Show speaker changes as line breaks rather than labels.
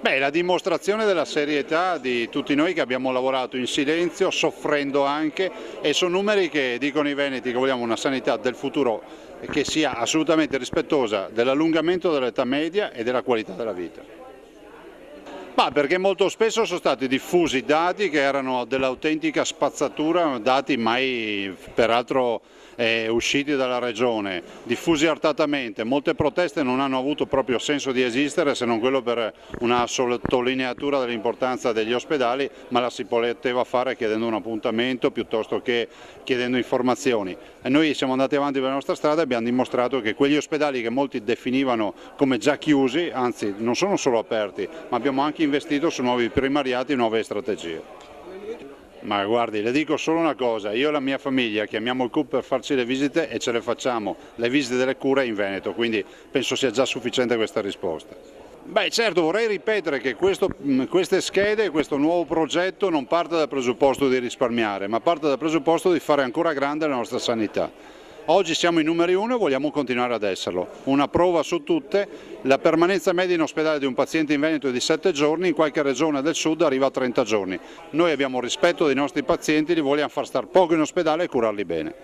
Beh, la dimostrazione della serietà di tutti noi che abbiamo lavorato in silenzio, soffrendo anche, e sono numeri che dicono i veneti che vogliamo una sanità del futuro che sia assolutamente rispettosa dell'allungamento dell'età media e della qualità della vita. Ma perché molto spesso sono stati diffusi dati che erano dell'autentica spazzatura, dati mai peraltro usciti dalla regione, diffusi artatamente. Molte proteste non hanno avuto proprio senso di esistere se non quello per una sottolineatura dell'importanza degli ospedali, ma la si poteva fare chiedendo un appuntamento piuttosto che chiedendo informazioni. E noi siamo andati avanti per la nostra strada e abbiamo dimostrato che quegli ospedali che molti definivano come già chiusi, anzi non sono solo aperti, ma abbiamo anche investito su nuovi primariati e nuove strategie. Ma guardi, le dico solo una cosa, io e la mia famiglia chiamiamo il CUP per farci le visite e ce le facciamo, le visite delle cure in Veneto, quindi penso sia già sufficiente questa risposta. Beh certo, vorrei ripetere che queste schede, questo nuovo progetto non parte dal presupposto di risparmiare, ma parte dal presupposto di fare ancora grande la nostra sanità. Oggi siamo i numeri uno e vogliamo continuare ad esserlo. Una prova su tutte, la permanenza media in ospedale di un paziente in Veneto è di 7 giorni, in qualche regione del sud arriva a 30 giorni. Noi abbiamo rispetto dei nostri pazienti, li vogliamo far stare poco in ospedale e curarli bene.